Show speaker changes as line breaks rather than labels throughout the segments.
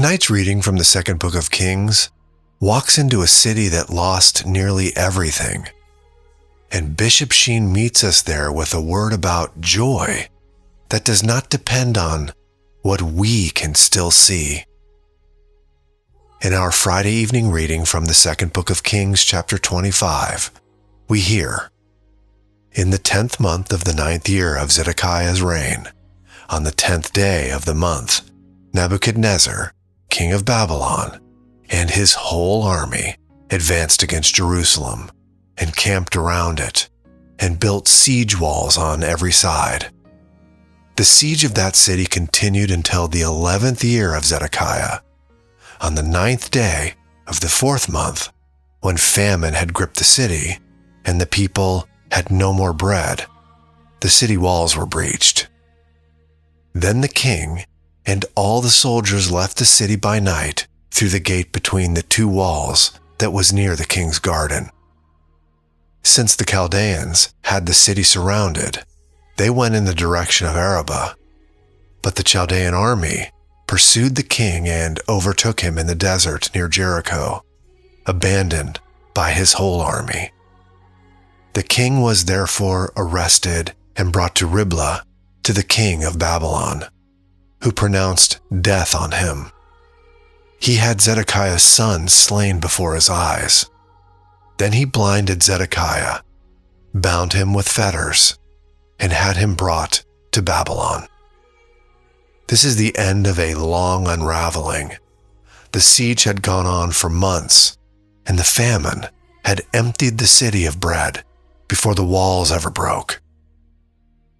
Tonight's reading from the second book of Kings walks into a city that lost nearly everything. And Bishop Sheen meets us there with a word about joy that does not depend on what we can still see. In our Friday evening reading from the second book of Kings, chapter 25, we hear, "In the 10th month of the 9th year of Zedekiah's reign, on the 10th day of the month, Nebuchadnezzar, king of Babylon, and his whole army advanced against Jerusalem, and camped around it, and built siege walls on every side. The siege of that city continued until the 11th year of Zedekiah. On the 9th day of the 4th month, when famine had gripped the city, and the people had no more bread, the city walls were breached. Then the king and all the soldiers left the city by night through the gate between the two walls that was near the king's garden. Since the Chaldeans had the city surrounded, they went in the direction of Arabah. But the Chaldean army pursued the king and overtook him in the desert near Jericho, abandoned by his whole army. The king was therefore arrested and brought to Riblah to the king of Babylon, who pronounced death on him. He had Zedekiah's son slain before his eyes. Then he blinded Zedekiah, bound him with fetters, and had him brought to Babylon." This is the end of a long unraveling. The siege had gone on for months, and the famine had emptied the city of bread before the walls ever broke.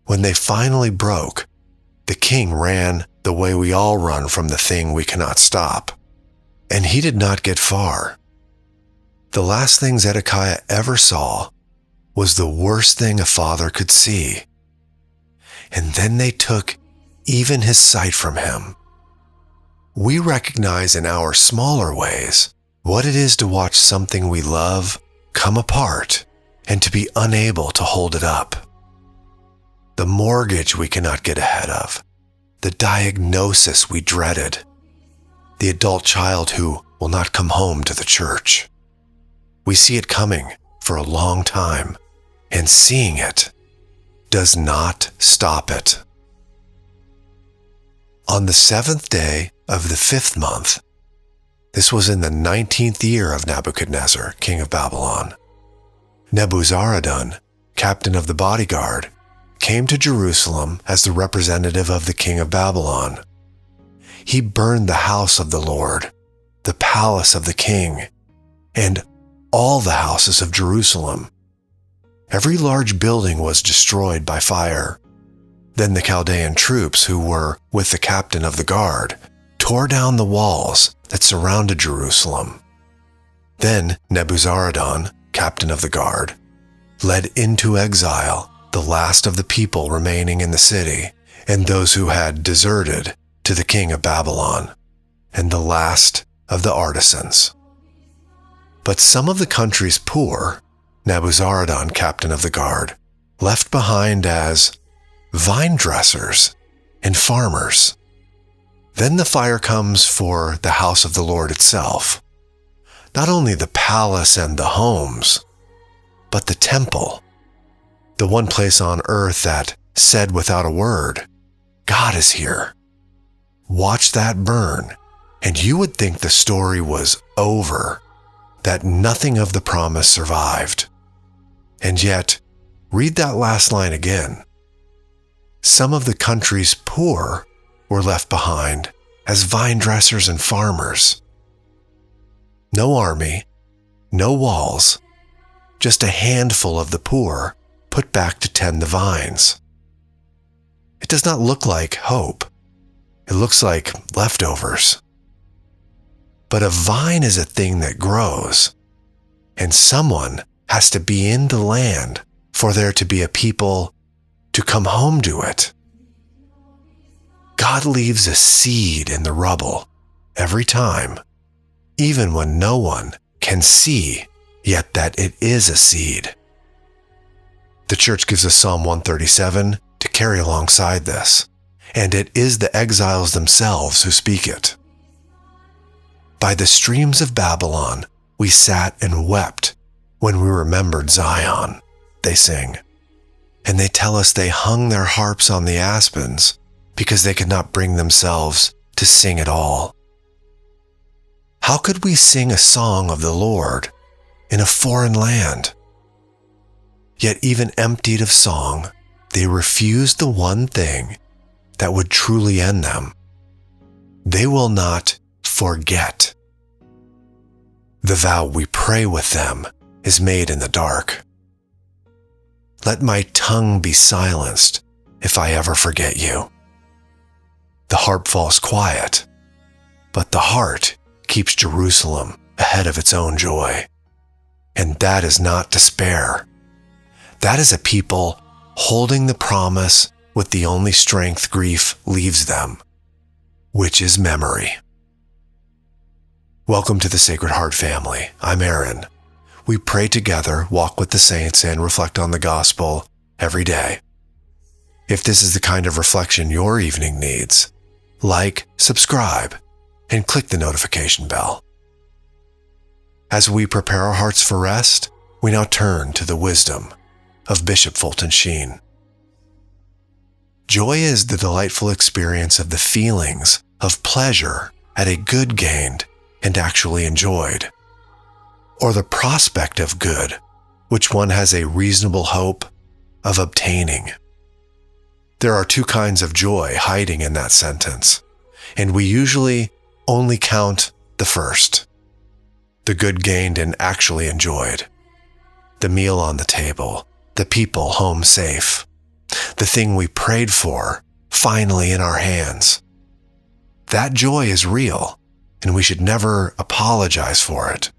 When they finally broke, the king ran the way we all run from the thing we cannot stop, and he did not get far. The last thing Zedekiah ever saw was the worst thing a father could see. And then they took even his sight from him. We recognize in our smaller ways what it is to watch something we love come apart and to be unable to hold it up. The mortgage we cannot get ahead of, the diagnosis we dreaded, the adult child who will not come home to the church. We see it coming for a long time, and seeing it does not stop it. On the 7th day of the 5th month, this was in the 19th year of Nebuchadnezzar, king of Babylon, Nebuzaradan, captain of the bodyguard, came to Jerusalem as the representative of the king of Babylon. He burned the house of the Lord, the palace of the king, and all the houses of Jerusalem. Every large building was destroyed by fire. Then the Chaldean troops who were with the captain of the guard tore down the walls that surrounded Jerusalem. Then Nebuzaradan, captain of the guard, led into exile the last of the people remaining in the city, and those who had deserted to the king of Babylon, and the last of the artisans. But some of the country's poor, Nebuzaradan, captain of the guard, left behind as vine dressers and farmers. Then the fire comes for the house of the Lord itself, not only the palace and the homes, but the temple, the one place on earth that said without a word, "God is here." Watch that burn, and you would think the story was over, that nothing of the promise survived. And yet, read that last line again. Some of the country's poor were left behind as vine dressers and farmers. No army, no walls, just a handful of the poor put back to tend the vines. It does not look like hope. It looks like leftovers. But a vine is a thing that grows, and someone has to be in the land for there to be a people to come home to it. God leaves a seed in the rubble every time, even when no one can see yet that it is a seed. The church gives us Psalm 137 to carry alongside this, and it is the exiles themselves who speak it. By the streams of Babylon, we sat and wept when we remembered Zion, they sing. And they tell us they hung their harps on the aspens because they could not bring themselves to sing at all. How could we sing a song of the Lord in a foreign land? Yet even emptied of song, they refused the one thing that would truly end them. They will not forget. The vow we pray with them is made in the dark. Let my tongue be silenced if I ever forget you. The harp falls quiet, but the heart keeps Jerusalem ahead of its own joy. And that is not despair. That is a people holding the promise with the only strength grief leaves them, which is memory. Welcome to the Sacred Heart family. I'm Aaron. We pray together, walk with the saints, and reflect on the gospel every day. If this is the kind of reflection your evening needs, like, subscribe, and click the notification bell. As we prepare our hearts for rest, we now turn to the wisdom of Bishop Fulton Sheen. Joy is the delightful experience of the feelings of pleasure at a good gained and actually enjoyed, or the prospect of good, which one has a reasonable hope of obtaining. There are two kinds of joy hiding in that sentence, and we usually only count the first, the good gained and actually enjoyed, the meal on the table, the people home safe, the thing we prayed for finally in our hands. That joy is real, and we should never apologize for it.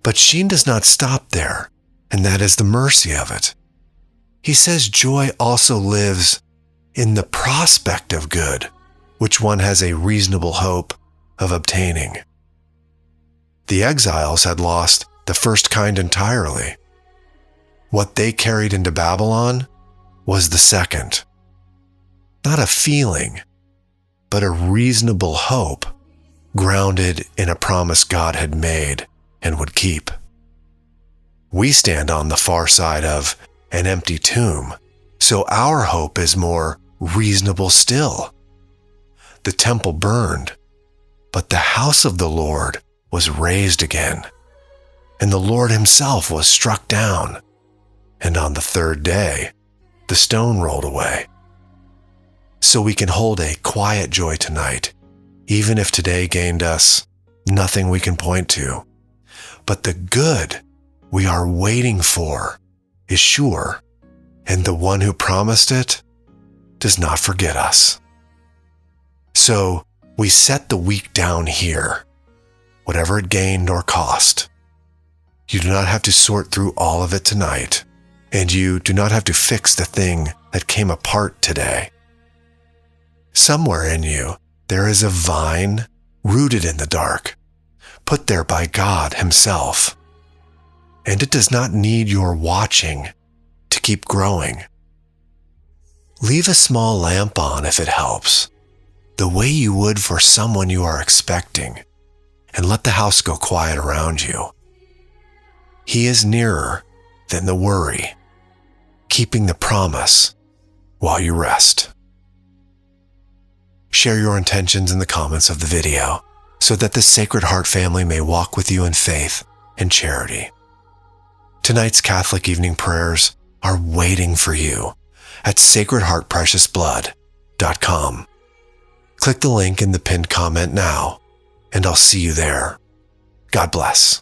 But Sheen does not stop there, and that is the mercy of it. He says joy also lives in the prospect of good, which one has a reasonable hope of obtaining. The exiles had lost the first kind entirely. What they carried into Babylon was the second. Not a feeling, but a reasonable hope grounded in a promise God had made and would keep. We stand on the far side of an empty tomb, so our hope is more reasonable still. The temple burned, but the house of the Lord was raised again, and the Lord himself was struck down, and on the third day, the stone rolled away. So we can hold a quiet joy tonight, even if today gained us nothing we can point to. But the good we are waiting for is sure, and the one who promised it does not forget us. So we set the week down here, whatever it gained or cost. You do not have to sort through all of it tonight, and you do not have to fix the thing that came apart today. Somewhere in you, there is a vine rooted in the dark, put there by God himself. And it does not need your watching to keep growing. Leave a small lamp on if it helps, the way you would for someone you are expecting, and let the house go quiet around you. He is nearer than the worry, keeping the promise while you rest. Share your intentions in the comments of the video so that the Sacred Heart family may walk with you in faith and charity. Tonight's Catholic evening prayers are waiting for you at sacredheartpreciousblood.com. Click the link in the pinned comment now, and I'll see you there. God bless.